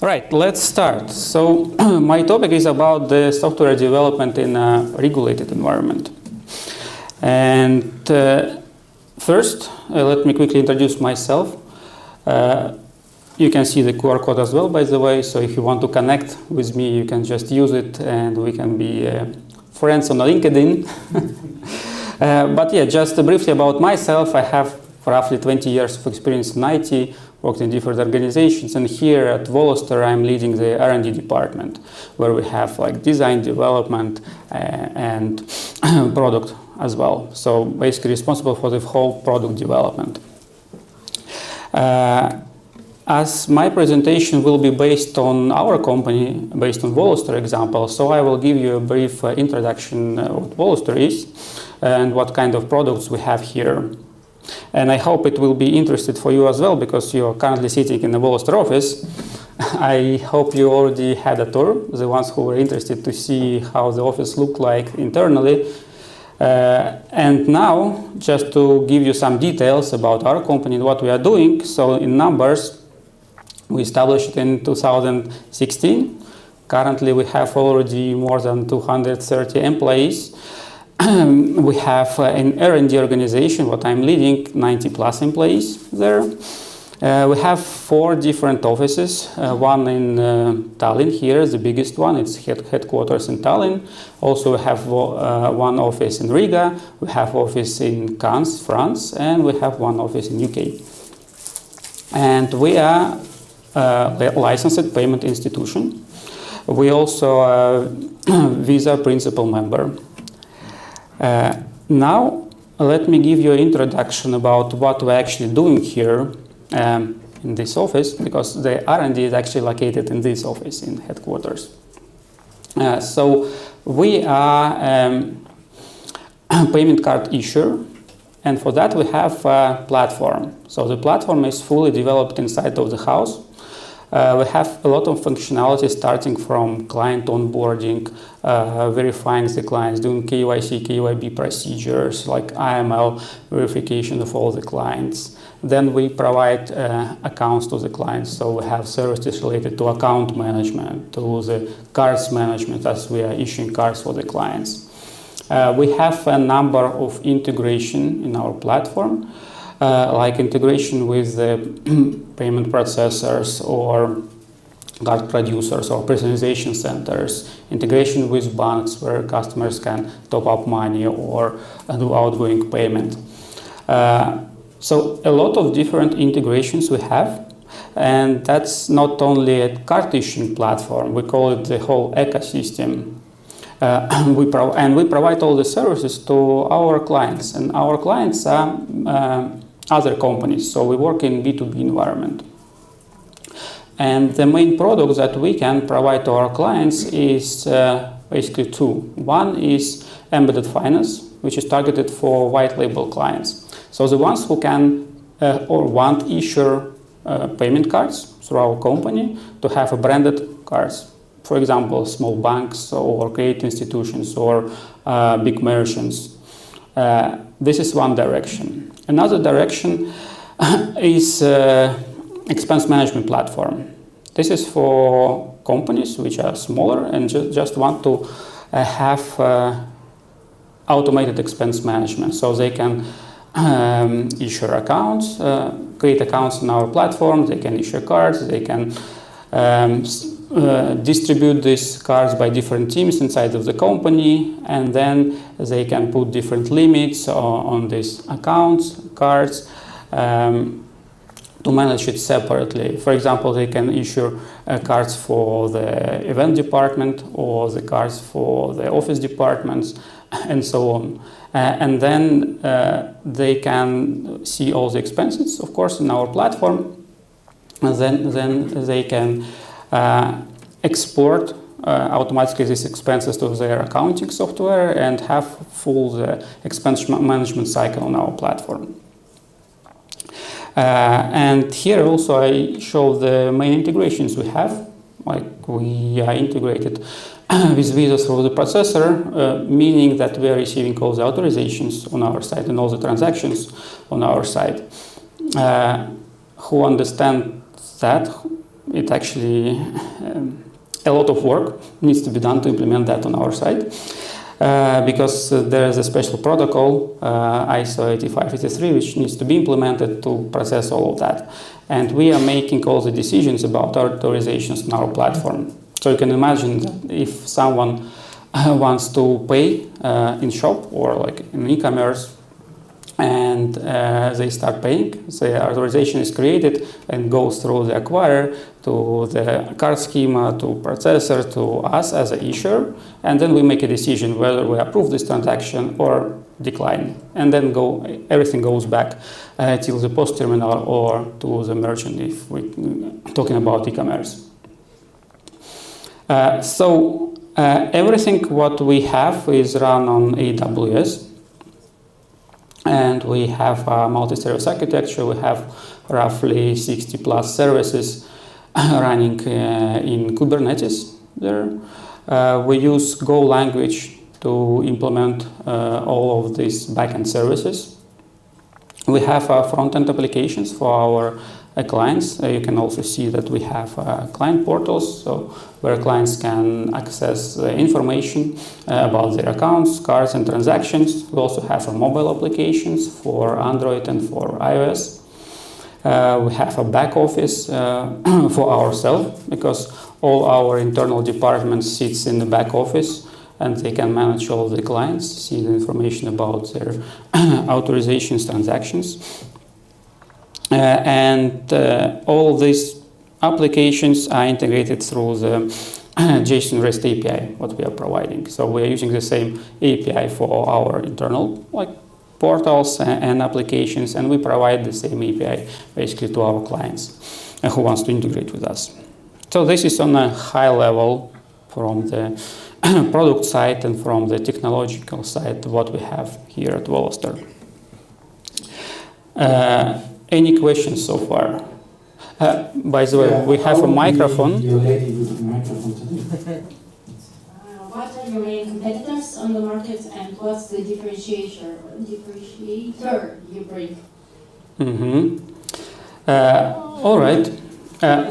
Right, let's start. So my topic is about the software development in a regulated environment. And first, let me quickly introduce myself. You can see the QR code as well, by the way, so if you want to connect with me, you can just use it and we can be friends on LinkedIn. But yeah, just briefly about myself, I have roughly 20 years of experience in IT, worked in different organizations, and here at Wallester I'm leading the R&D department, where we have like design, development, and product as well. So basically responsible for the whole product development. As my presentation will be based on our company, based on Wallester example, so I will give you a brief introduction what Wallester is and what kind of products we have here. And I hope it will be interesting for you as well, because you are currently sitting in the Wallester office. I hope you already had a tour, the ones who were interested to see how the office looked like internally. And now, just to give you some details about our company and what we are doing, so in numbers, we established in 2016. Currently, we have already more than 230 employees. We have an R&D organization, what I'm leading, 90 plus employees there. We have 4 different offices, one in Tallinn here, the biggest one, it's headquarters in Tallinn. Also we have one office in Riga, we have office in Cannes, France, and we have one office in UK. And we are a licensed payment institution. We also are a Visa principal member. Now, let me give you an introduction about what we're actually doing here in this office, because the R&D is actually located in this office in headquarters. So we are a payment card issuer, and for that we have a platform. So the platform is fully developed inside of the house. We have a lot of functionality starting from client onboarding, verifying the clients, doing KYC, KYB procedures like AML verification of all the clients. Then we provide accounts to the clients, so we have services related to account management, to the cards management as we are issuing cards for the clients. We have a number of integration in our platform. Like integration with the payment processors or card producers or personalization centers, integration with banks where customers can top up money or do outgoing payment. So a lot of different integrations we have, and that's not only a card issuing platform, we call it the whole ecosystem. We provide all the services to our clients, and our clients are other companies, so we work in B2B environment. And the main products that we can provide to our clients is basically 2. One is embedded finance, which is targeted for white label clients. So the ones who can or want issue payment cards through our company to have a branded cards. For example, small banks or credit institutions or big merchants. This is one direction. Another direction is expense management platform. This is for companies which are smaller and just want to have automated expense management, so they can issue accounts, create accounts on our platform, they can issue cards, they can distribute these cards by different teams inside of the company, and then they can put different limits on these accounts, cards, to manage it separately. For example, they can issue cards for the event department or the cards for the office departments and so on. And then they can see all the expenses, of course, in our platform, and then they can export automatically these expenses to their accounting software and have full expense management cycle on our platform. And here also I show the main integrations we have. Like we are integrated with Visa through the processor, meaning that we are receiving all the authorizations on our side and all the transactions on our side. Who understand that it actually a lot of work needs to be done to implement that on our side. Because there is a special protocol, ISO 8583, which needs to be implemented to process all of that. And we are making all the decisions about authorizations on our platform. So you can imagine that if someone wants to pay in shop or like in e-commerce, and they start paying, the authorization is created and goes through the acquirer to the card schema, to processor, to us as an issuer, and then we make a decision whether we approve this transaction or decline, and then everything goes back till the post terminal or to the merchant if we're talking about e-commerce. Everything what we have is run on AWS. And we have a multi-service architecture. We have roughly 60 plus services running in Kubernetes there. We use Go language to implement all of these backend services. We have front-end applications for our clients. You can also see that we have client portals, so where clients can access information about their accounts, cards, and transactions. We also have mobile applications for Android and for iOS. We have a back office for ourselves, because all our internal departments sits in the back office, and they can manage all the clients, see the information about their authorizations, transactions. All these applications are integrated through the JSON REST API, what we are providing. So we are using the same API for our internal portals and applications, and we provide the same API basically to our clients who wants to integrate with us. So this is on a high level from the product side and from the technological side what we have here at Wallester. Any questions so far? By the way, we have a microphone. Your lady with the microphone today. What are your main competitors on the market, and what's the differentiator you bring? All right.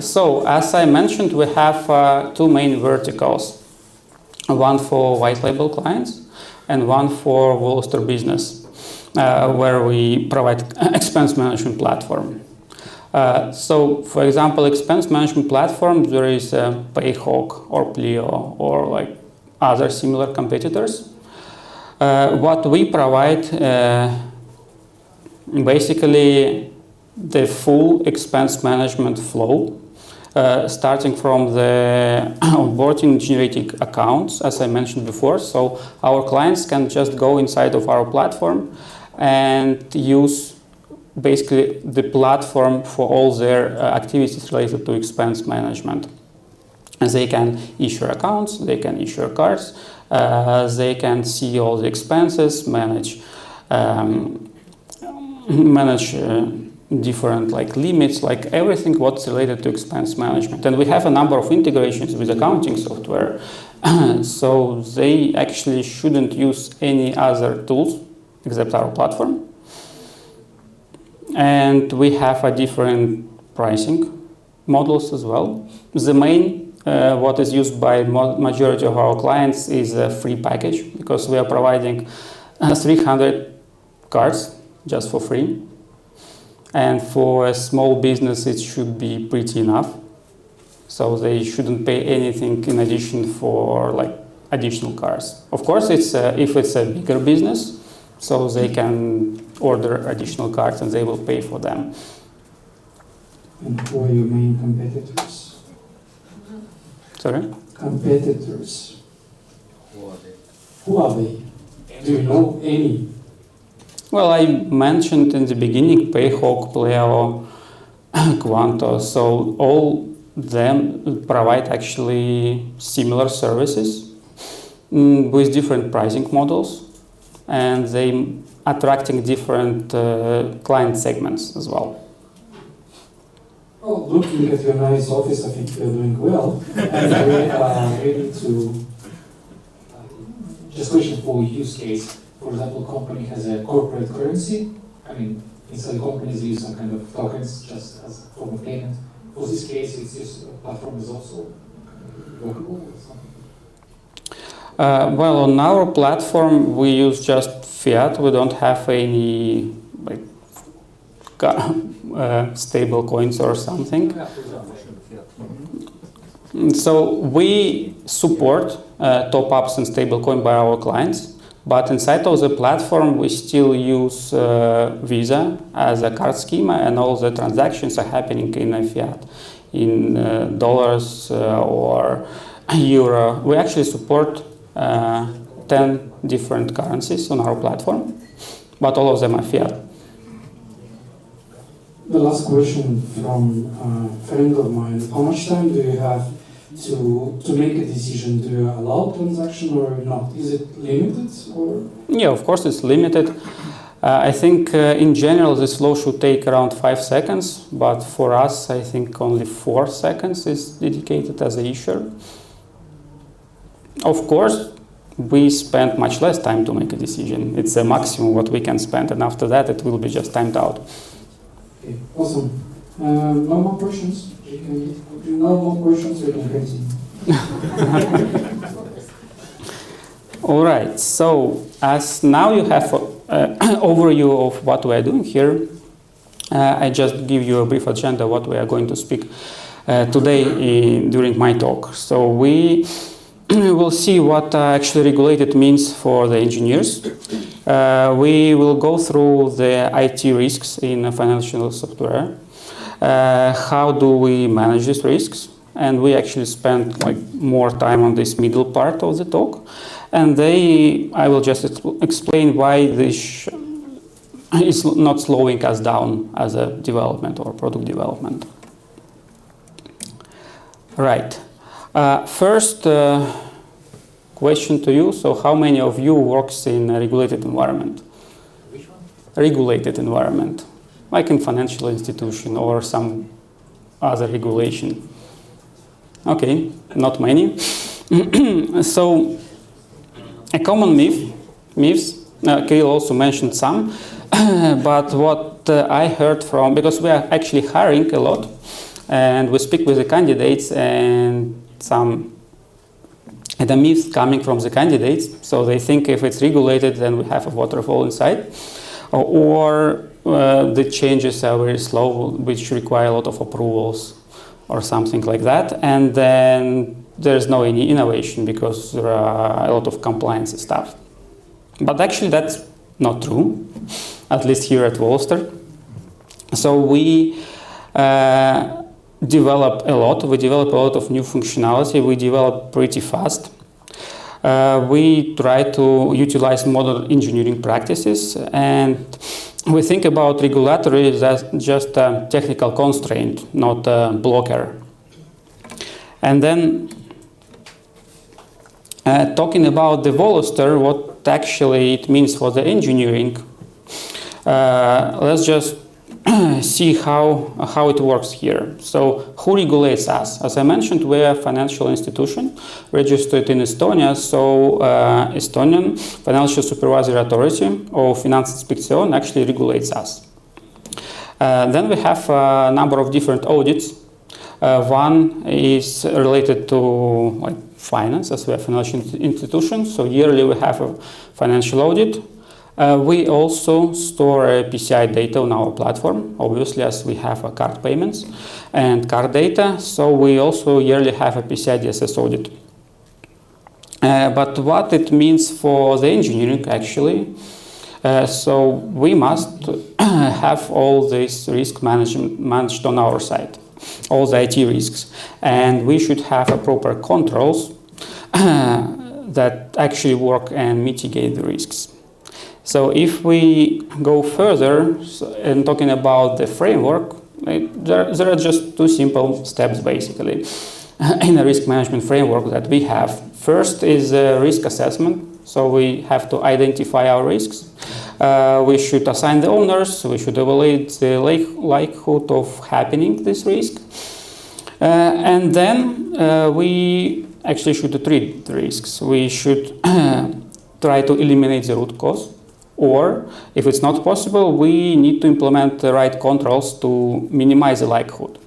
So as I mentioned, we have two main verticals. One for white label clients and one for Wallester business, where we provide expense management platform. So, for example, expense management platform, there is Payhawk or Pleo or other similar competitors. What we provide, basically the full expense management flow, starting from the onboarding, generating accounts, as I mentioned before. So our clients can just go inside of our platform and use basically the platform for all their activities related to expense management. And they can issue accounts, they can issue cards, they can see all the expenses, manage different limits, everything what's related to expense management. And we have a number of integrations with accounting software, so they actually shouldn't use any other tools except our platform. And we have a different pricing models as well. The main what is used by majority of our clients is a free package, because we are providing 300 cards just for free. And for a small business, it should be pretty enough. So they shouldn't pay anything in addition for additional cards. Of course, it's if it's a bigger business, so they can order additional cards and they will pay for them. And who are your main competitors? Sorry? Competitors. Who are they? Do you know any? Well, I mentioned in the beginning Payhawk, Pleo, Quanto. So all them provide actually similar services with different pricing models, and they attracting different client segments as well. Well, looking at your nice office, I think you're doing well. And we are ready to just question for use case. For example, company has a corporate currency. I mean, inside companies use some kind of tokens just as a form of payment. for this case, it's this platform is also workable or something? Well, on our platform, we use just fiat. We don't have any like stable coins or something. So we support top-ups and stablecoin by our clients, but inside of the platform we still use Visa as a card schema, and all the transactions are happening in a fiat, in dollars or euro. We actually support 10 different currencies on our platform, but all of them are fiat. The last question from a friend of mine: how much time do you have to make a decision? Do you allow transaction or not? Is it limited or? Yeah, of course it's limited. I think in general this flow should take around 5 seconds, but for us I think only 4 seconds is dedicated as a issuer. Of course, we spend much less time to make a decision. It's the maximum what we can spend, and after that it will be just timed out. Okay, awesome. No more questions? No more questions, we can continue. All right, so as now you have an overview of what we are doing here, I just give you a brief agenda what we are going to speak today during my talk. So we will see what actually regulated means for the engineers. We will go through the IT risks in financial software. How do we manage these risks? And we actually spend like more time on this middle part of the talk. And I will just explain why this is not slowing us down as a development or product development. Right. First question to you. So how many of you works in a regulated environment? Which one? Regulated environment, like in financial institution or some other regulation. Okay, not many. So a common myths, Kirill also mentioned some, but what I heard from, because we are actually hiring a lot, and we speak with the candidates, and the myths coming from the candidates, so they think if it's regulated then we have a waterfall inside, or the changes are very slow, which require a lot of approvals or something like that, and then there's no any innovation because there are a lot of compliance stuff. But actually that's not true, at least here at Wallester. So we develop a lot. We develop a lot of new functionality. We develop pretty fast. We try to utilize modern engineering practices, and we think about regulatory as just a technical constraint, not a blocker. And then talking about the Wallester, what actually it means for the engineering, let's just see how it works here. So who regulates us? As I mentioned, we are a financial institution registered in Estonia, so Estonian Financial Supervisory Authority or Finantsinspektsioon actually regulates us. Then we have a number of different audits. One is related to finance, as we are a financial institution, so yearly we have a financial audit. We also store PCI data on our platform, obviously, as we have card payments and card data, so we also yearly have a PCI DSS audit. But what it means for the engineering, actually, so we must have all this risk management managed on our side, all the IT risks, and we should have a proper controls that actually work and mitigate the risks. So if we go further and talking about the framework, there are just two simple steps basically in a risk management framework that we have. First is risk assessment. So we have to identify our risks. We should assign the owners. We should evaluate the likelihood of happening this risk. And then we actually should treat the risks. We should try to eliminate the root cause. Or, if it's not possible, we need to implement the right controls to minimize the likelihood.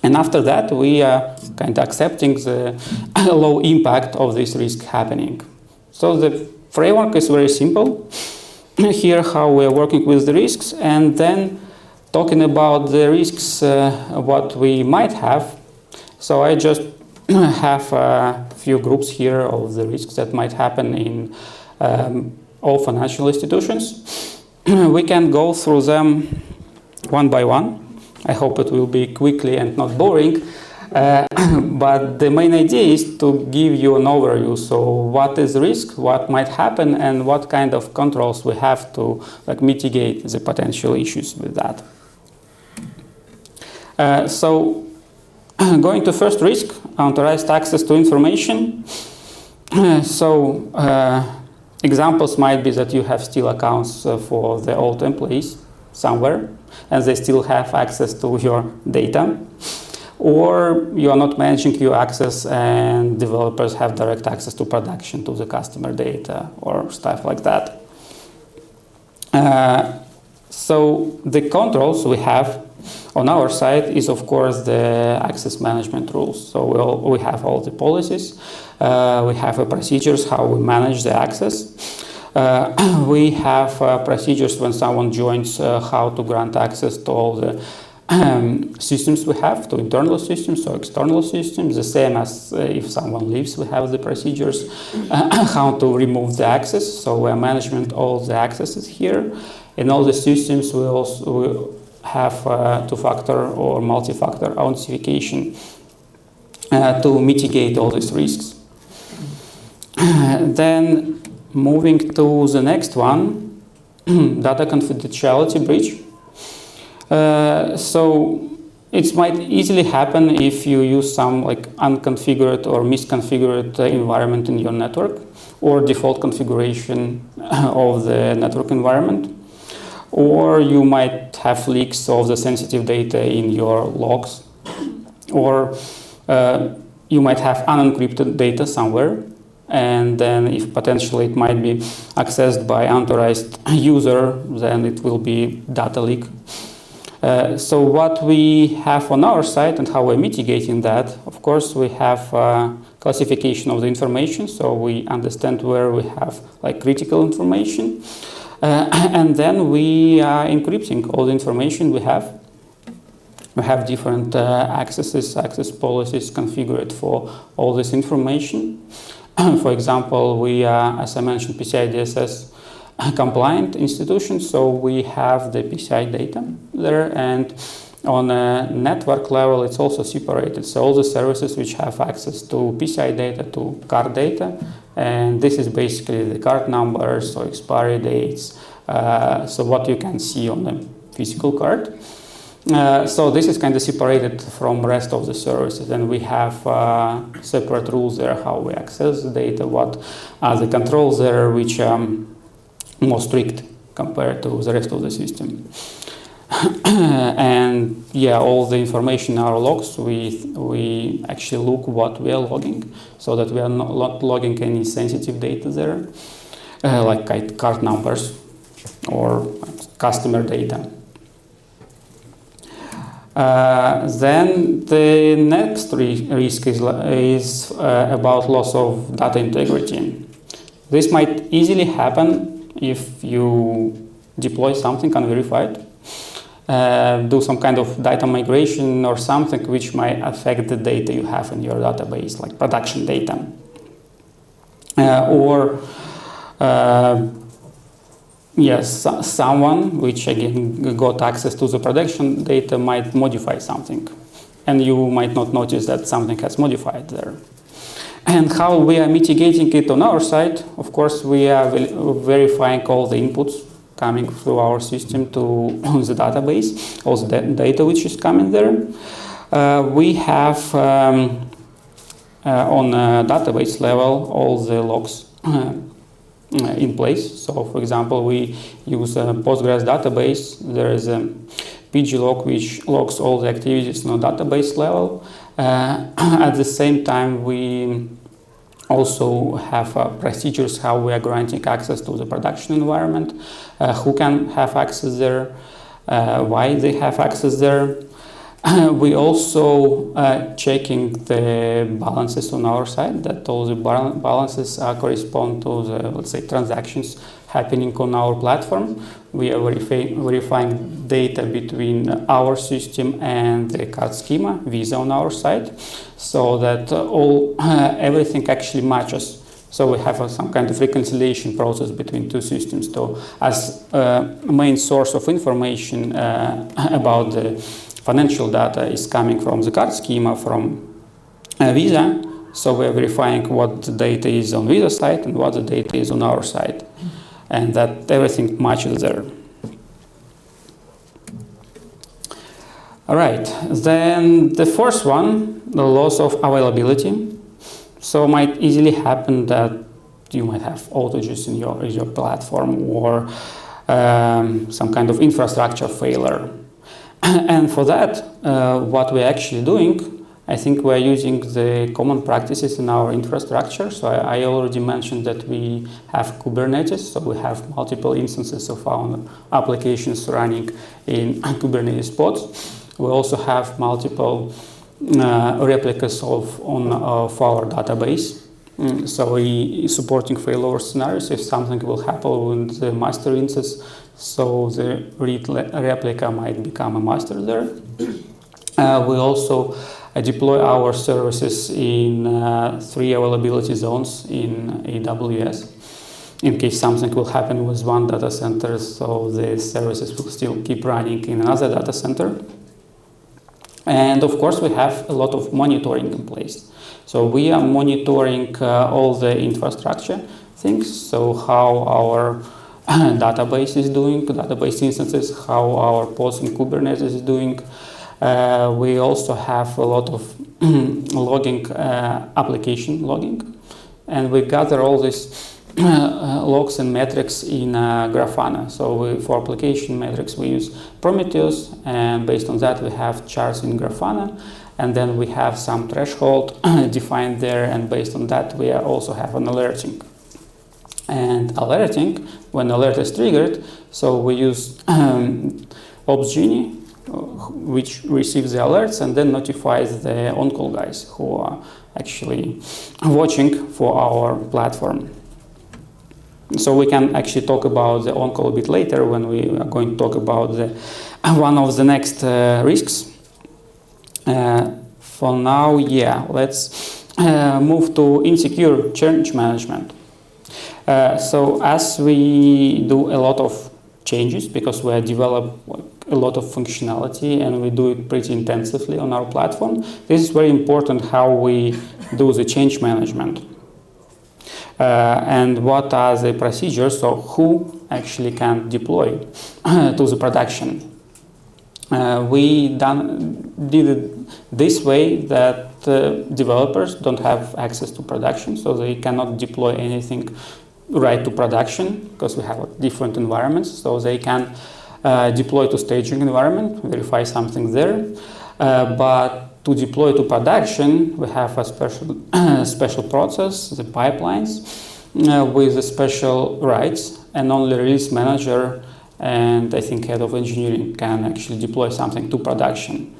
And after that, we are kind of accepting the low impact of this risk happening. So the framework is very simple. Here, how we are working with the risks, and then talking about the risks, what we might have. So I just have a few groups here of the risks that might happen in all financial institutions. We can go through them one by one. I hope it will be quickly and not boring. But the main idea is to give you an overview. So what is risk, what might happen, and what kind of controls we have to mitigate the potential issues with that. So going to first risk, unauthorized access to information. So examples might be that you have still accounts for the old employees somewhere, and they still have access to your data. Or you are not managing your access and developers have direct access to production, to the customer data, or stuff like that. So the controls we have on our side is, of course, the access management rules. So we have all the policies, we have procedures how we manage the access. We have procedures when someone joins, how to grant access to all the systems we have, to internal systems or external systems. The same as if someone leaves, we have the procedures how to remove the access. So we are managing all the accesses here. In all the systems, we also have two-factor or multi-factor authentication to mitigate all these risks. Then moving to the next one, data confidentiality breach. So it might easily happen if you use some unconfigured or misconfigured environment in your network, or default configuration of the network environment. Or you might have leaks of the sensitive data in your logs, or you might have unencrypted data somewhere, and then if potentially it might be accessed by unauthorized user, then it will be data leak. So what we have on our side and how we're mitigating that, of course, we have classification of the information, so we understand where we have critical information. And then we are encrypting all the information we have. We have different access policies configured for all this information. For example, we are, as I mentioned, PCI DSS compliant institution, so we have the PCI data there, and on a network level it's also separated. So all the services which have access to PCI data, to card data, and this is basically the card numbers or expiry dates, so what you can see on the physical card. So this is kind of separated from the rest of the services, and we have separate rules there, how we access the data, what are the controls there, which more strict compared to the rest of the system. And yeah, all the information in our logs, we actually look what we are logging, so that we are not logging any sensitive data there, like card numbers or customer data. Then the next risk is about loss of data integrity. This might easily happen if you deploy something unverified, do some kind of data migration or something which might affect the data you have in your database, like production data. Yes, someone which again got access to the production data might modify something, and you might not notice that something has modified there. And how we are mitigating it on our side, of course, we are verifying all the inputs coming through our system to the database, all the data which is coming there. We have on a database level all the logs in place. So, for example, we use a Postgres database. There is a PG log which logs all the activities on a database level. At the same time, we also have procedures how we are granting access to the production environment, who can have access there, why they have access there. We also checking the balances on our side, that all the balances correspond to the, let's say, transactions happening on our platform. We are verifying data between our system and the card schema, Visa on our side, so that everything actually matches. So we have some kind of reconciliation process between two systems. So as main source of information about the financial data is coming from the card schema from Visa, so we're verifying what the data is on Visa side and what the data is on our side, and that everything matches there. All right, then the first one, the loss of availability. So it might easily happen that you might have outages in your platform or some kind of infrastructure failure. And for that, what we're actually doing, I think we're using the common practices in our infrastructure. So I already mentioned that we have Kubernetes, so we have multiple instances of our applications running in Kubernetes pods. We also have multiple replicas of our database. So we supporting failover scenarios. If something will happen with the master instance, so the replica might become a master there. We also deploy our services in 3 availability zones in AWS. In case something will happen with one data center, so the services will still keep running in another data center. And of course, we have a lot of monitoring in place. So we are monitoring all the infrastructure things, so how our database is doing, database instances, how our pods in Kubernetes is doing. We also have a lot of logging, application logging, and we gather all these logs and metrics in Grafana. So for application metrics, we use Prometheus, and based on that, we have charts in Grafana, and then we have some threshold defined there, and based on that, we also have an alerting. And alerting, when alert is triggered, so we use OpsGenie, which receives the alerts and then notifies the on-call guys who are actually watching for our platform. So we can actually talk about the on-call a bit later when we are going to talk about one of the next risks. For now, yeah, let's move to insecure change management. So as we do a lot of changes, because we develop a lot of functionality and we do it pretty intensively on our platform, this is very important how we do the change management. And what are the procedures, so who actually can deploy to the production. We did it this way that developers don't have access to production, so they cannot deploy anything right to production because we have different environments, so they can deploy to staging environment, verify something there, but to deploy to production, we have a special process, the pipelines, with the special rights, and only release manager and I think head of engineering can actually deploy something to production.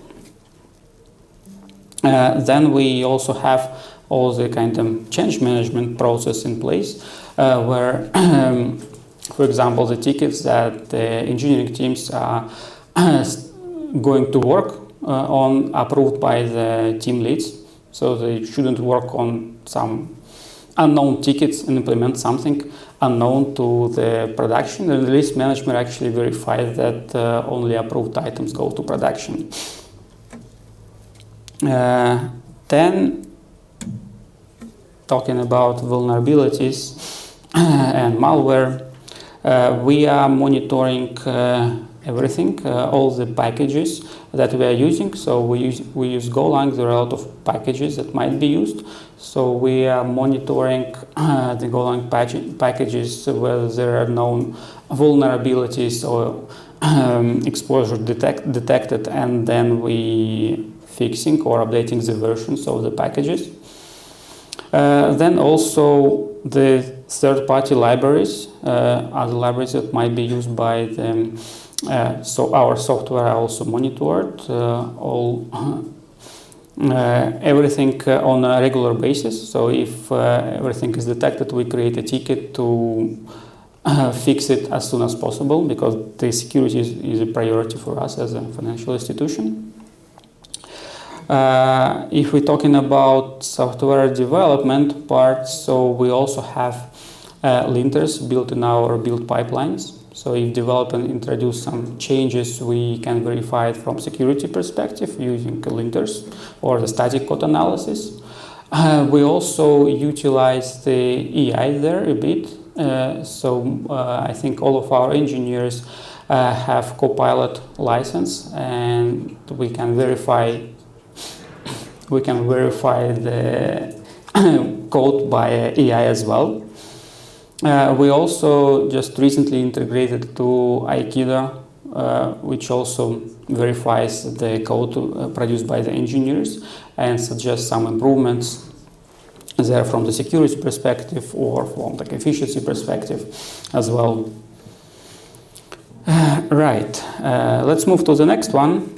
Then we also have all the kind of change management process in place, where, for example, the tickets that the engineering teams are going to work on approved by the team leads, so they shouldn't work on some unknown tickets and implement something unknown to the production. The release management actually verifies that only approved items go to production. Then, talking about vulnerabilities and malware, we are monitoring everything, all the packages that we are using. So we use Golang. There are a lot of packages that might be used. So we are monitoring the Golang packages whether there are known vulnerabilities or exposure detected, and then we fixing or updating the versions of the packages. Then also the third-party libraries, other libraries that might be used by the So our software also monitored everything on a regular basis. So if everything is detected, we create a ticket to fix it as soon as possible, because the security is a priority for us as a financial institution. If we're talking about software development part, so we also have linters built in our build pipelines. So if developer introduce some changes, we can verify it from security perspective using linters or the static code analysis. We also utilize the AI there a bit. I think all of our engineers have Copilot license, and we can verify the code by AI as well. We also just recently integrated to Aikido, which also verifies the code produced by the engineers and suggests some improvements there from the security perspective or from the efficiency perspective as well. Right, let's move to the next one.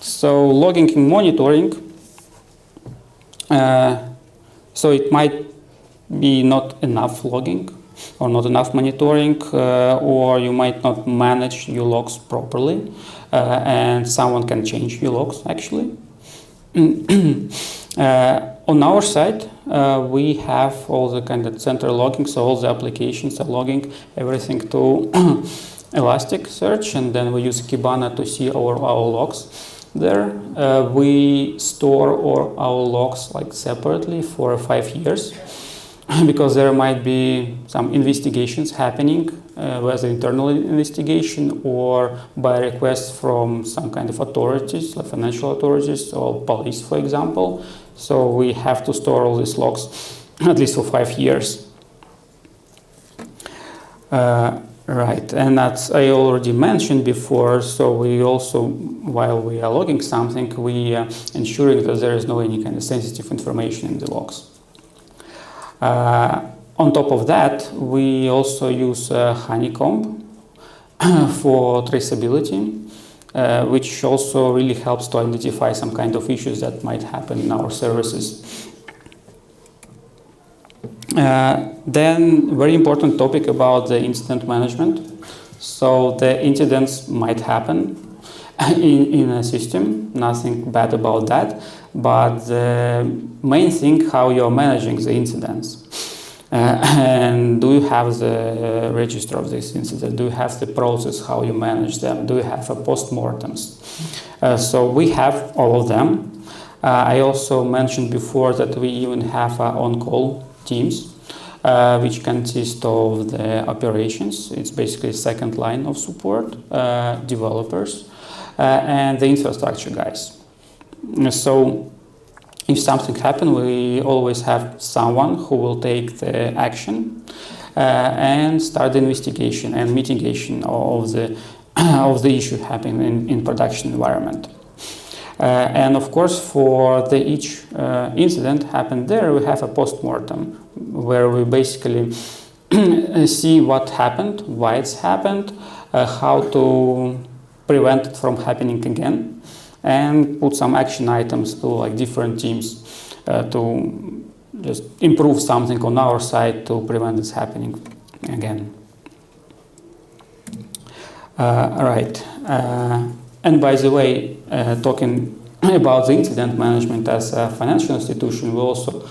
So logging and monitoring. So it might be not enough logging or not enough monitoring, or you might not manage your logs properly, and someone can change your logs actually. On our side, we have all the kind of central logging, so all the applications are logging everything to Elasticsearch, and then we use Kibana to see our logs there. We store our logs like separately for 5 years, because there might be some investigations happening, whether internal investigation or by request from some kind of authorities, like financial authorities or police, for example. So we have to store all these logs at least for 5 years. Right, and as I already mentioned before, so we also, while we are logging something, we are ensuring that there is no any kind of sensitive information in the logs. On top of that, we also use Honeycomb for traceability, which also really helps to identify some kind of issues that might happen in our services. Then, very important topic about the incident management. So the incidents might happen in a system, nothing bad about that, but the main thing, how you're managing the incidents. And do you have the register of this incident? Do you have the process, how you manage them? Do you have a post-mortems? So we have all of them. I also mentioned before that we even have on-call teams, which consist of the operations. It's basically second line of support, developers, and the infrastructure guys. So if something happens, we always have someone who will take the action and start the investigation and mitigation of the issue happening in production environment. And of course, for each incident happened there, we have a post-mortem where we basically see what happened, why it's happened, how to prevent it from happening again, and put some action items to like different teams to just improve something on our side to prevent this happening again. Right. And by the way, talking about the incident management as a financial institution, we also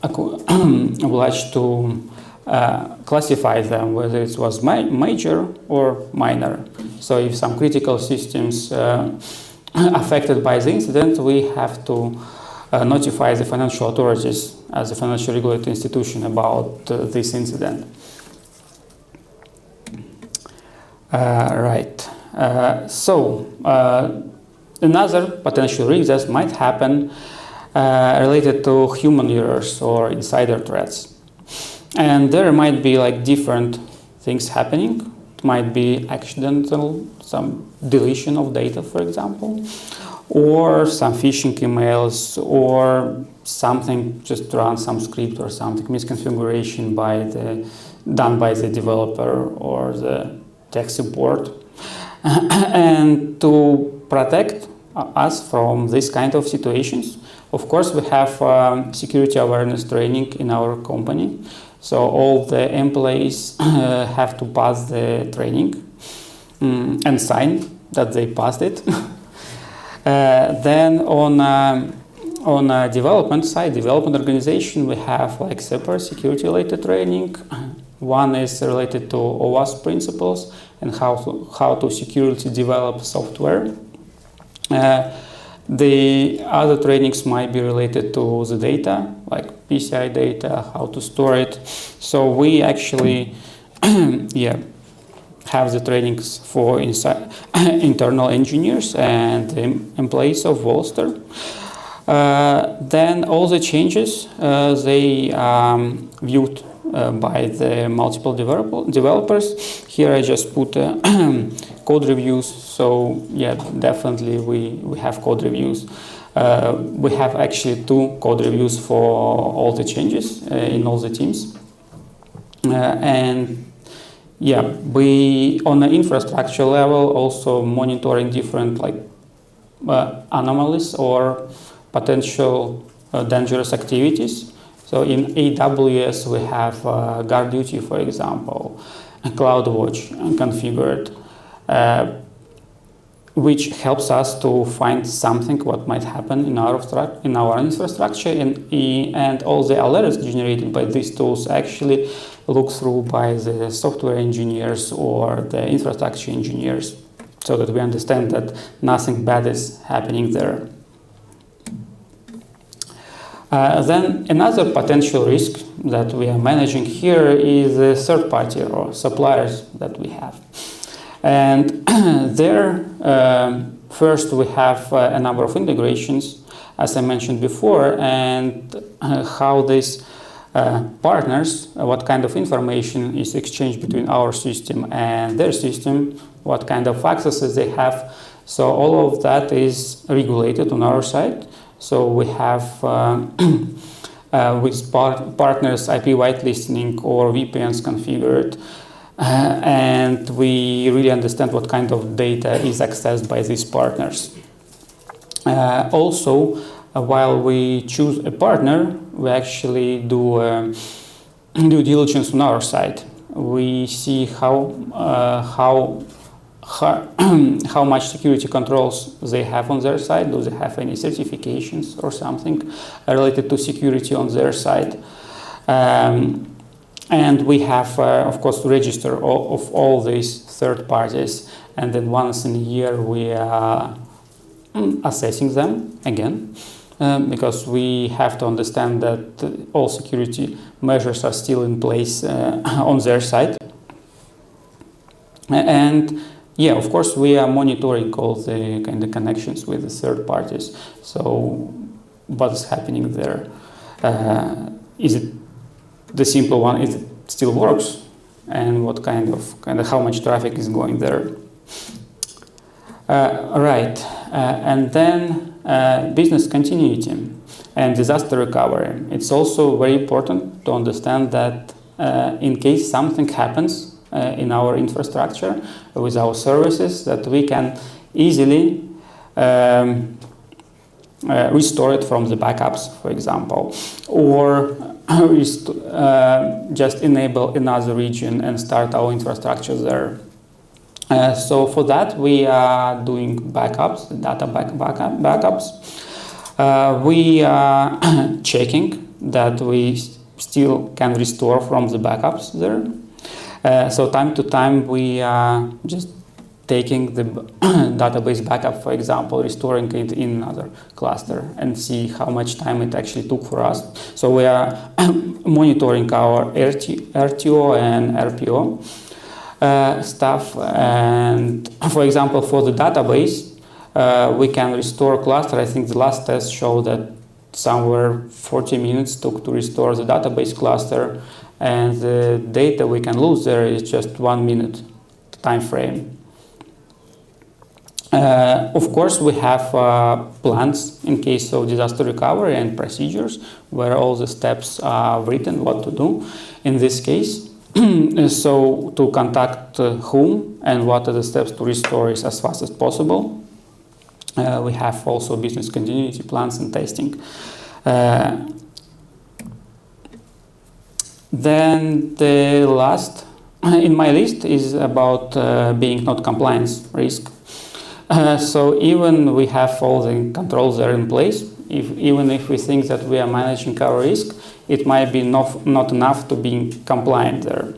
obliged to classify them, whether it was major or minor. So if some critical systems affected by the incident, we have to notify the financial authorities as a financial regulatory institution about this incident. Right. Another potential risk that might happen related to human errors or insider threats. And there might be like different things happening. It might be accidental, some deletion of data, for example, or some phishing emails, or something just run some script or something misconfiguration done by the developer or the tech support. And to protect us from this kind of situations, of course, we have security awareness training in our company. So all the employees have to pass the training and sign that they passed it. Then on a development side, development organization, we have like separate security related training. One is related to OWASP principles and how to securely develop software. The other trainings might be related to the data, like PCI data, how to store it. So we actually have the trainings for internal engineers and employees of Wallester. Then all the changes, they viewed by the multiple developers. Here I just put code reviews. So yeah, definitely we have code reviews. We have actually 2 code reviews for all the changes in all the teams. And yeah, we on the infrastructure level also monitoring different like anomalies or potential dangerous activities. So in AWS we have guard duty, for example, CloudWatch configured, which helps us to find something what might happen in our infrastructure, and all the alerts generated by these tools actually looked through by the software engineers or the infrastructure engineers, so that we understand that nothing bad is happening there. Then another potential risk that we are managing here is the third party or suppliers that we have. And there, first we have a number of integrations, as I mentioned before, and how these partners, what kind of information is exchanged between our system and their system, what kind of accesses they have. So all of that is regulated on our side. So we have with partners IP whitelisting or VPNs configured, and we really understand what kind of data is accessed by these partners. Also, while we choose a partner, we actually do due diligence on our side. We see how much security controls they have on their side. Do they have any certifications or something related to security on their side? And we have, of course, register of all these third parties, and then once in a year we are assessing them again, because we have to understand that all security measures are still in place on their side. And yeah, of course, we are monitoring all the kind of connections with the third parties. So what is happening there? Is it the simple one? Is it still works? And what kind of how much traffic is going there? Right. And then business continuity and disaster recovery. It's also very important to understand that in case something happens in our infrastructure with our services, that we can easily restore it from the backups, for example, or just enable another region and start our infrastructure there. So for that we are doing backups, data backups. We are checking that we still can restore from the backups there. So time to time we are just taking the database backup, for example, restoring it in another cluster and see how much time it actually took for us. So we are monitoring our RTO and RPO stuff. And for example, for the database, we can restore cluster. I think the last test showed that somewhere 40 minutes took to restore the database cluster. And the data we can lose there is just 1 minute time frame. Of course, we have plans in case of disaster recovery and procedures where all the steps are written, what to do in this case. So to contact whom and what are the steps to restore it as fast as possible. We have also business continuity plans and testing. Then the last in my list is about being not compliance risk. So even we have all the controls there in place, even if we think that we are managing our risk, it might be not enough to be compliant there.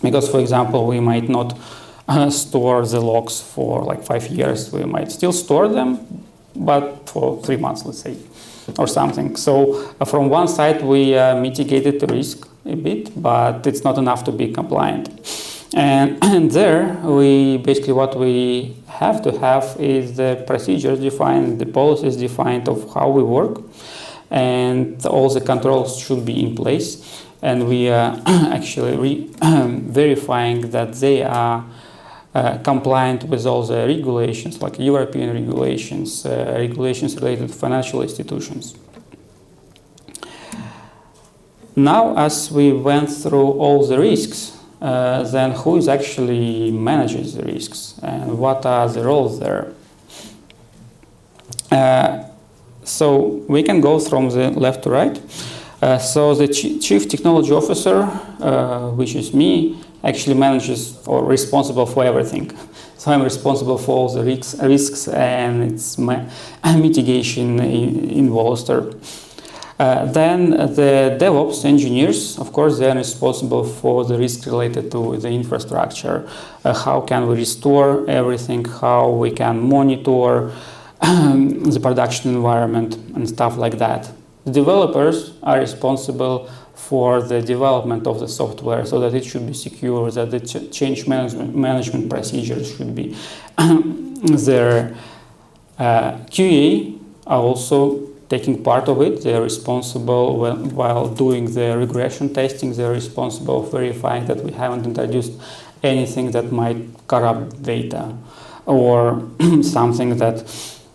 Because, for example, we might not store the logs for like 5 years. We might still store them, but for 3 months, let's say, or something. So from one side, we mitigated the risk a bit, but it's not enough to be compliant. And there, basically what we have to have is the procedures defined, the policies defined of how we work, and all the controls should be in place. And we are actually verifying that they are compliant with all the regulations, like European regulations, regulations related to financial institutions. Now, as we went through all the risks, then who is actually manages the risks and what are the roles there? So we can go from the left to right. So the Chief Technology Officer, which is me, actually manages or responsible for everything. So I'm responsible for all the risks and its mitigation in Wallester. Then the DevOps engineers, of course, they are responsible for the risk related to the infrastructure. How can we restore everything? How we can monitor the production environment and stuff like that. The developers are responsible for the development of the software so that it should be secure, that the change management procedures should be there. QA are also taking part of it. They are responsible while doing the regression testing. They are responsible for verifying that we haven't introduced anything that might corrupt data or something that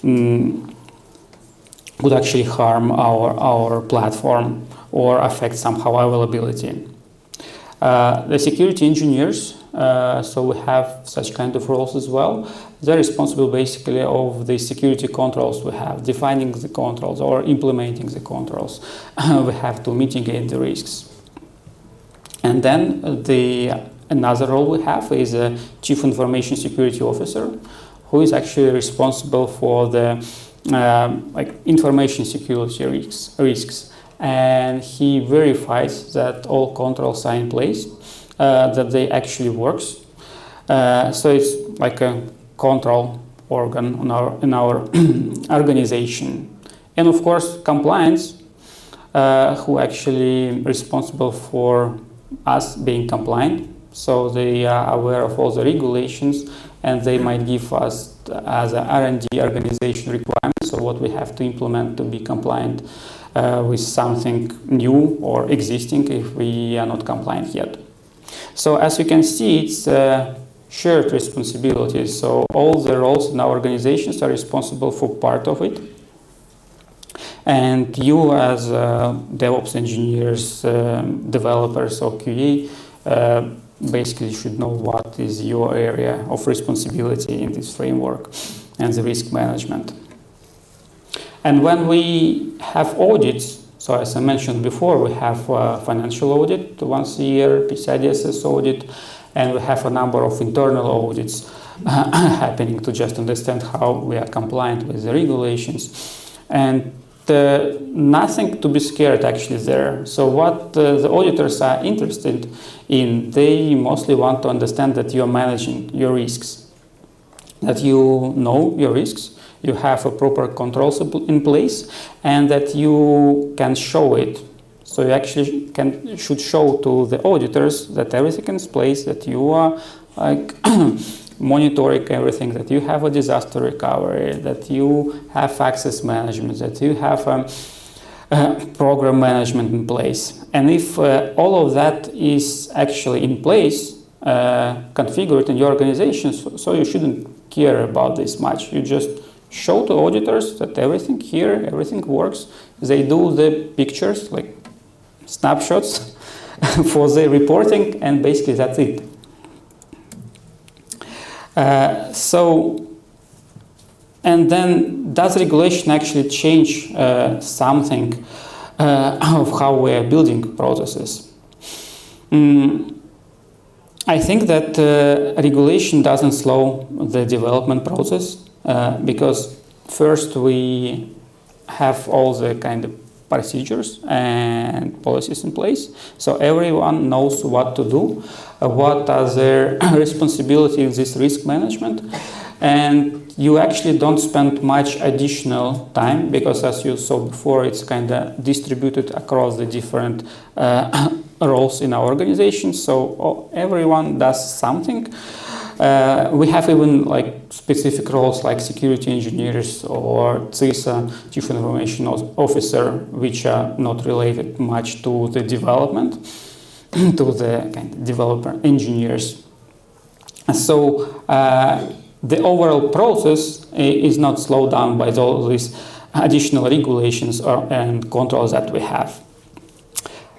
would actually harm our platform or affect somehow availability. The security engineers, so we have such kind of roles as well. They're responsible basically of the security controls we have, defining the controls or implementing the controls. We have to mitigate the risks. And then another role we have is a Chief Information Security Officer, who is actually responsible for the information security risks. And he verifies that all controls are in place, that they actually works. So it's like a control organ in our organization. And of course, compliance, who actually responsible for us being compliant. So they are aware of all the regulations, and they might give us as an R&D organization requirements, so what we have to implement to be compliant with something new or existing if we are not compliant yet. So as you can see, it's shared responsibilities. So all the roles in our organizations are responsible for part of it. And you as DevOps engineers, developers or QA, basically should know what is your area of responsibility in this framework and the risk management. And when we have audits, so as I mentioned before, we have a financial audit once a year, PCI DSS audit, and we have a number of internal audits happening to just understand how we are compliant with the regulations. And nothing to be scared actually there. So what the auditors are interested in, they mostly want to understand that you are managing your risks, that you know your risks, you have a proper controls in place, and that you can show it. So you actually should show to the auditors that everything is in place, that you are like monitoring everything, that you have a disaster recovery, that you have access management, that you have program management in place. And if all of that is actually in place, configured in your organization, so you shouldn't care about this much. You just show to auditors that everything here, everything works. They do the pictures, like snapshots, for the reporting, and basically that's it. And then does regulation actually change something of how we are building processes? I think that regulation doesn't slow the development process because first we have all the kind of procedures and policies in place, so everyone knows what to do, what are their responsibilities in this risk management, and you actually don't spend much additional time because, as you saw before, it's kind of distributed across the different roles in our organization, so everyone does something. We have even like specific roles like security engineers or CISA, Chief Information Officer, which are not related much to the development, to the kind of developer engineers. So the overall process is not slowed down by all these additional regulations and controls that we have.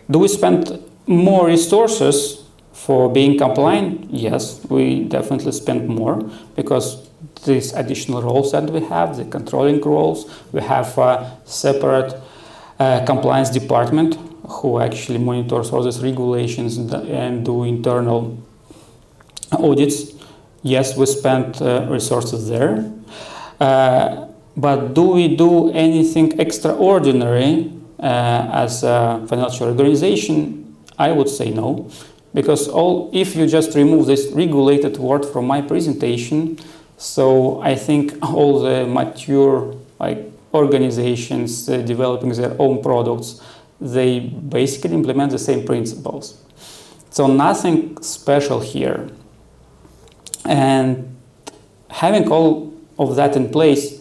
Do we spend more resources for being compliant? Yes, we definitely spend more because these additional roles that we have, the controlling roles, we have a separate compliance department who actually monitors all these regulations and do internal audits. Yes, we spend resources there. But do we do anything extraordinary as a financial organization? I would say no. Because if you just remove this regulated word from my presentation, so I think all the mature organizations developing their own products, they basically implement the same principles. So nothing special here. And having all of that in place,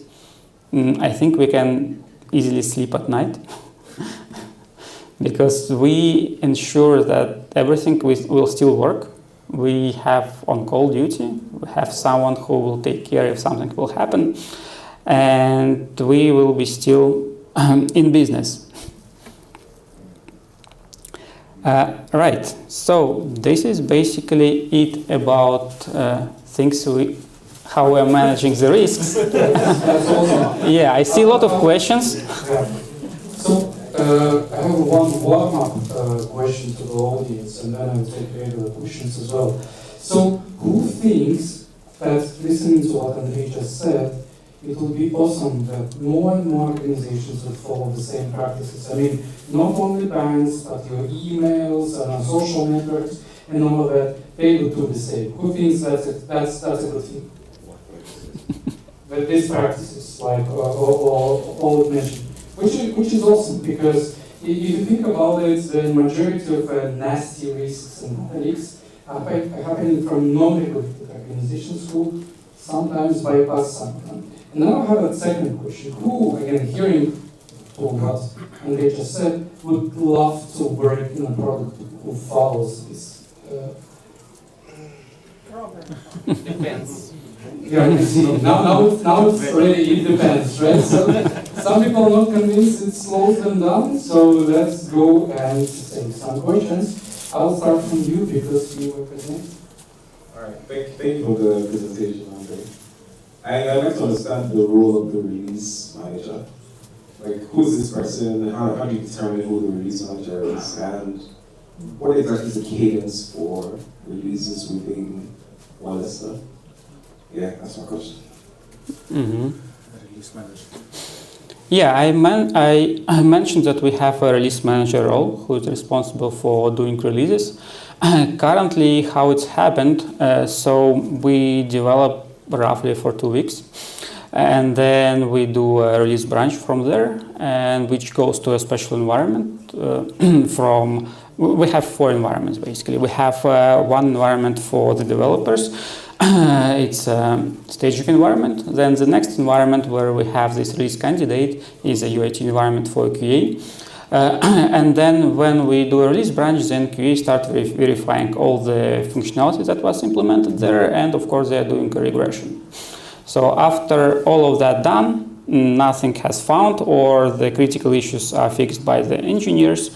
I think we can easily sleep at night. Because we ensure that everything will still work. We have on-call duty. We have someone who will take care if something will happen. And we will be still in business. Right, so this is basically it about things how we're managing the risks. That's awesome. Yeah, I see a lot of questions. Yeah. So, I have one warm-up question to the audience, and then I will take regular questions as well. So, who thinks that, listening to what Andrei just said, it would be awesome that more and more organizations would follow the same practices? I mean, not only banks, but your emails and social networks and all of that, they would do the same. Who thinks that's a good thing? That these practices, like all mentioned. Which is awesome, because if you think about it, the majority of nasty risks and leaks are happening from non-regulated organizations who sometimes bypass some. And now I have a second question. Who, again, hearing what Andrei just said, would love to work in a product who follows this? Depends. Yeah, I see. Now it's already, it depends, right? So some people are not convinced it slows them down, so let's go and take some questions. I'll start from you because you were presenting. All right, thank you for the presentation, Andrei. I'd like to understand the role of the release manager. Like, who's this person? How do you determine who the release manager is? And what exactly is the cadence for releases within Wallester? Yeah, that's my question. Mm-hmm. Release manager. Yeah, I mentioned that we have a release manager role who is responsible for doing releases. Currently, how it's happened, so we develop roughly for 2 weeks, and then we do a release branch from there, and which goes to a special environment. We have 4 environments basically. We have one environment for the developers. It's a staging environment. Then the next environment where we have this release candidate is a UAT environment for QA. And then when we do a release branch, then QA start verifying all the functionality that was implemented there, and of course they are doing a regression. So after all of that done, nothing has found or the critical issues are fixed by the engineers,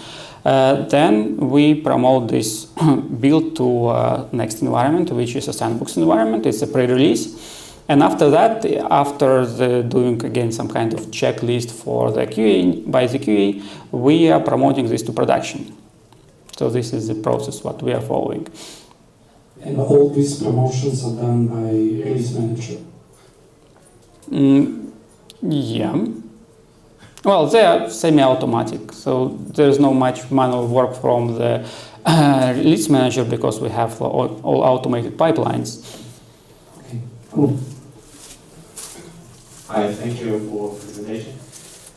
Then we promote this build to next environment, which is a sandbox environment. It's a pre-release. And after that, after doing again some kind of checklist for the QA, by the QA, we are promoting this to production. So this is the process what we are following. And all these promotions are done by release manager? Yeah. Well, they are semi-automatic, so there's no much manual work from the release manager because we have all automated pipelines. Okay, cool. Hi, thank you for the presentation.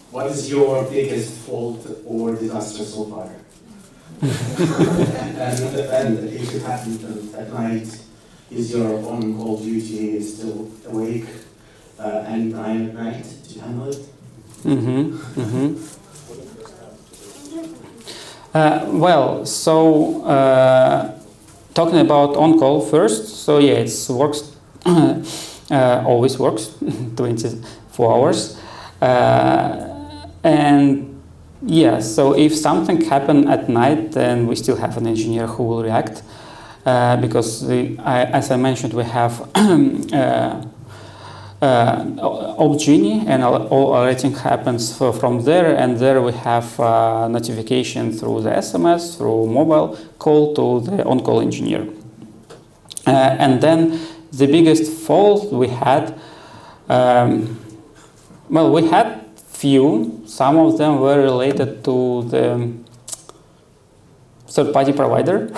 What is your biggest fault or disaster so far? and if it happened at night, is your on-call duty still awake and 9 at night to handle it? Well, so talking about on-call first, so yeah, it works, always works, 24 hours. And yeah, so if something happened at night, then we still have an engineer who will react. Because as I mentioned, we have Opgenie, and all alerting happens from there, and there we have notification through the SMS, through mobile call to the on-call engineer. And then the biggest fault we had, well, we had few. Some of them were related to the third-party provider.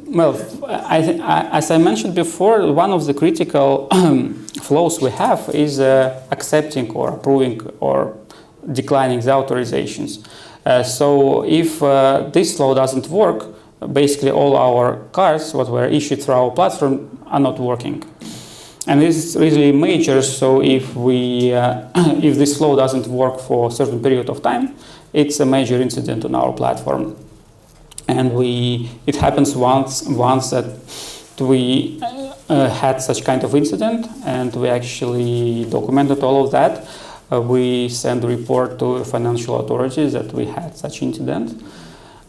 Well, as I mentioned before, one of the critical flows we have is accepting or approving or declining the authorizations. So if this flow doesn't work, basically all our cards, what were issued through our platform, are not working. And this is really major, so if this flow doesn't work for a certain period of time, it's a major incident on our platform. And it happens once that we had such kind of incident, and we actually documented all of that. We sent a report to financial authorities that we had such incident.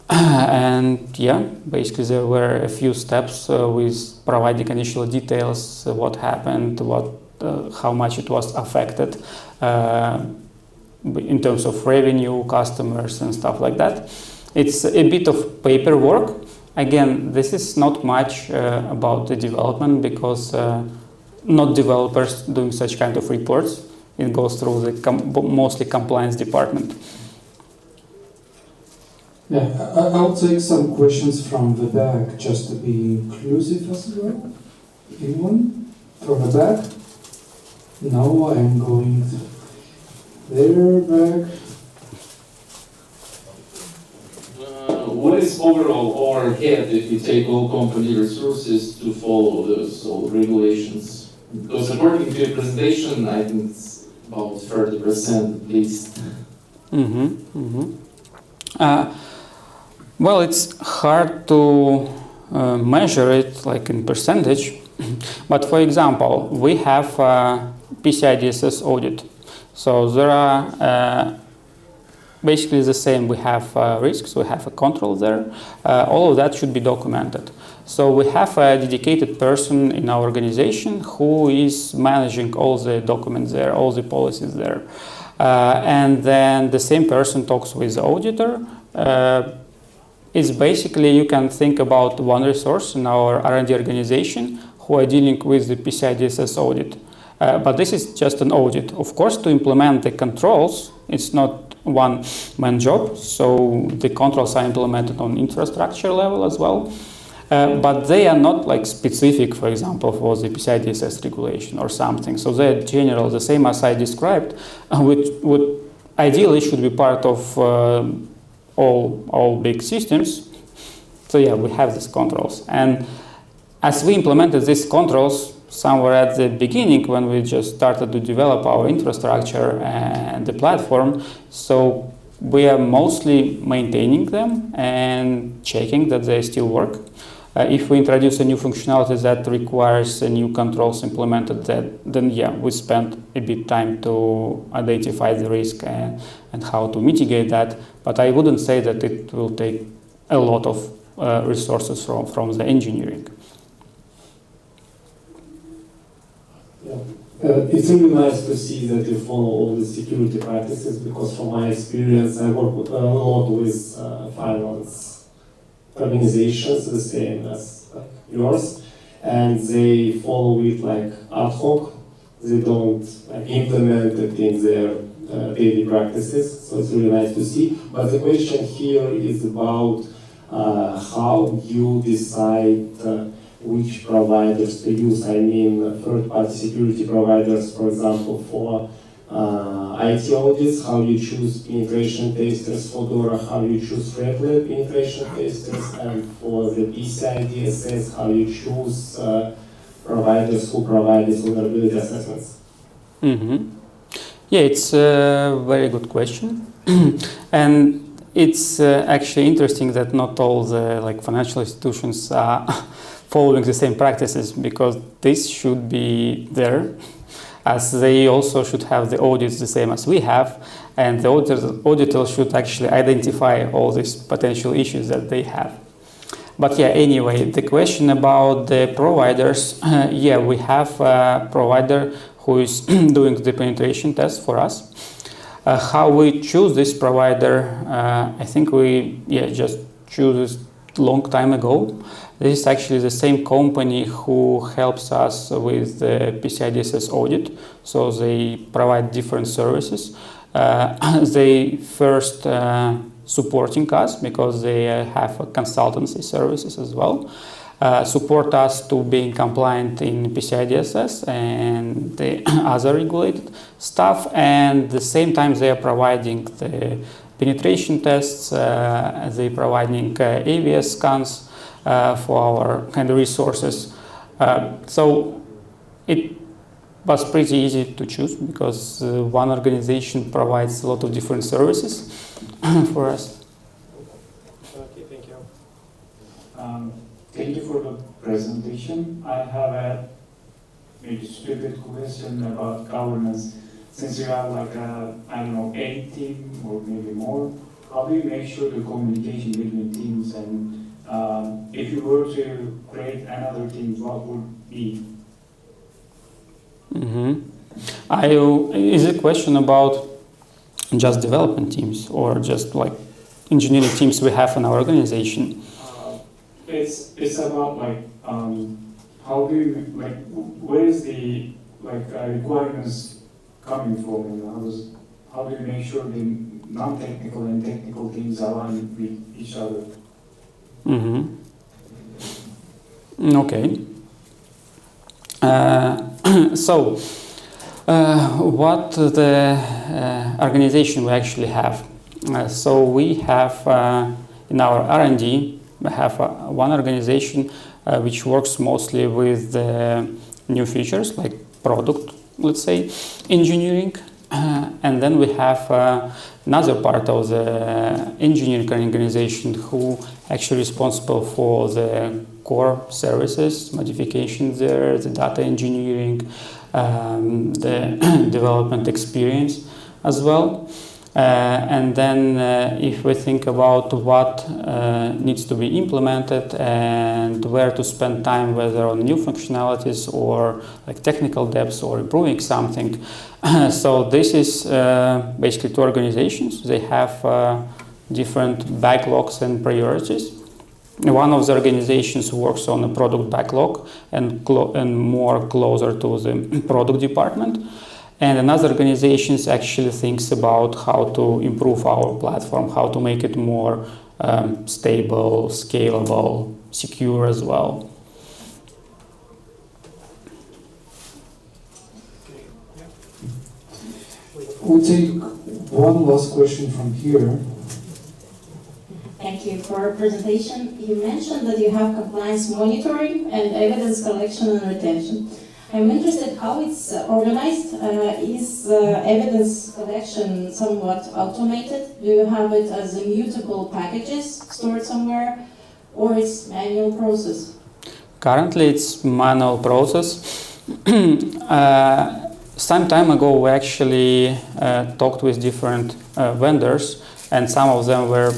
And yeah, basically there were a few steps with providing initial details, what happened, how much it was affected in terms of revenue, customers, and stuff like that. It's a bit of paperwork. Again, this is not much about the development because not developers doing such kind of reports. It goes through the mostly compliance department. Yeah, I'll take some questions from the back just to be inclusive as well. Anyone from the back? No, I'm going there, back. What is overall overhead if you take all company resources to follow those all regulations? Because according to your presentation, I think it's about 30% at least. Well, it's hard to measure it like in percentage, but for example, we have PCI DSS audit. So there are basically the same. We have risks, we have a control there. All of that should be documented. So we have a dedicated person in our organization who is managing all the documents there, all the policies there. And then the same person talks with the auditor. It's basically, you can think about one resource in our R&D organization who are dealing with the PCI DSS audit. But this is just an audit. Of course, to implement the controls, it's not one-man job, so the controls are implemented on infrastructure level as well. But they are not like specific, for example, for the PCI DSS regulation or something. So they're general, the same as I described, which would ideally should be part of all big systems. So yeah, we have these controls. And as we implemented these controls somewhere at the beginning when we just started to develop our infrastructure and the platform, so we are mostly maintaining them and checking that they still work. If we introduce a new functionality that requires a new controls implemented, then yeah, we spend a bit time to identify the risk and how to mitigate that. But I wouldn't say that it will take a lot of resources from the engineering. Yeah. It's really nice to see that you follow all the security practices, because from my experience I work a lot with finance organizations the same as yours, and they follow it like ad hoc. They don't implement it in their daily practices, so it's really nice to see. But the question here is about how you decide which providers to use. I mean, third-party security providers, for example, for IT audits, how you choose penetration testers for DORA, how you choose regular penetration testers, and for the PCI DSS, how you choose providers who provide these vulnerability assessments. Mm-hmm. Yeah, it's a very good question. And it's actually interesting that not all the financial institutions are following the same practices, because this should be there, as they also should have the audits the same as we have, and the auditor should actually identify all these potential issues that they have. But yeah, anyway, the question about the providers, yeah, we have a provider who is doing the penetration test for us. How we choose this provider, I think we just choose it long time ago. This is actually the same company who helps us with the PCI DSS audit. So they provide different services. They first supporting us because they have consultancy services as well. Support us to being compliant in PCI DSS and the other regulated stuff. And at the same time, they are providing the penetration tests. They are providing AVS scans for our kind of resources. So it was pretty easy to choose, because one organization provides a lot of different services for us. Okay, thank you. Thank you for the presentation. I have a maybe stupid question about governance. Since you have like a, I don't know, 8 team or maybe more, how do you make sure the communication between teams, and if you were to create another team, what would be? Is it a question about just development teams or just like engineering teams we have in our organization? It's about like how do you where is the requirements coming from, and how do you make sure the non-technical and technical teams align with each other? Okay. So, what the organization we actually have? So we have in our R&D, we have one organization which works mostly with the new features like product, let's say, engineering. And then we have another part of the engineering organization who actually responsible for the core services, modifications there, the data engineering, the development experience as well. And then if we think about what needs to be implemented and where to spend time, whether on new functionalities or like technical depths or improving something. So this is basically two organizations. They have different backlogs and priorities. One of the organizations works on a product backlog and more closer to the product department. And another organization actually thinks about how to improve our platform, how to make it more stable, scalable, secure as well. We'll take one last question from here. Thank you for your presentation. You mentioned that you have compliance monitoring and evidence collection and retention. I'm interested how it's organized. Is evidence collection somewhat automated? Do you have it as immutable packages stored somewhere? or it's manual process? Currently, it's manual process. Some time ago, we actually talked with different vendors, and some of them were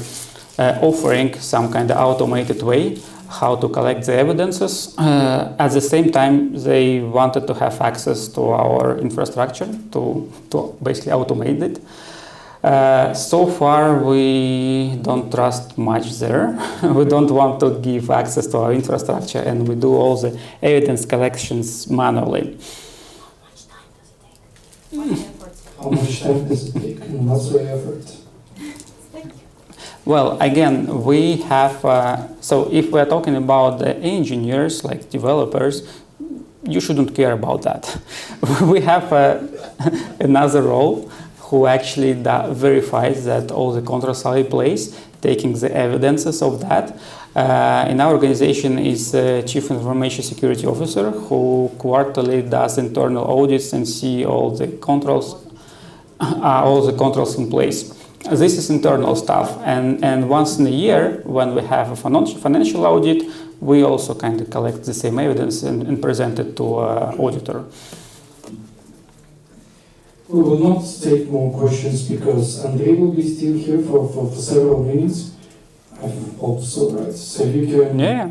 offering some kind of automated way how to collect the evidences. At the same time, they wanted to have access to our infrastructure to basically automate it. So far, we don't trust much there. We don't want to give access to our infrastructure, and we do all the evidence collections manually. How much time does it take and what's the effort? Well, again, we have, so if we're talking about the engineers, like developers, you shouldn't care about that. We have another role who actually verifies that all the controls are in place, taking the evidences of that. In our organization is the Chief Information Security Officer, who quarterly does internal audits and see all the controls in place. This is internal stuff, and once in a year, when we have a financial audit, we also kind of collect the same evidence and present it to auditor. We will not take more questions because Andrei will be still here for several minutes. I hope so, right? So you can... Yeah.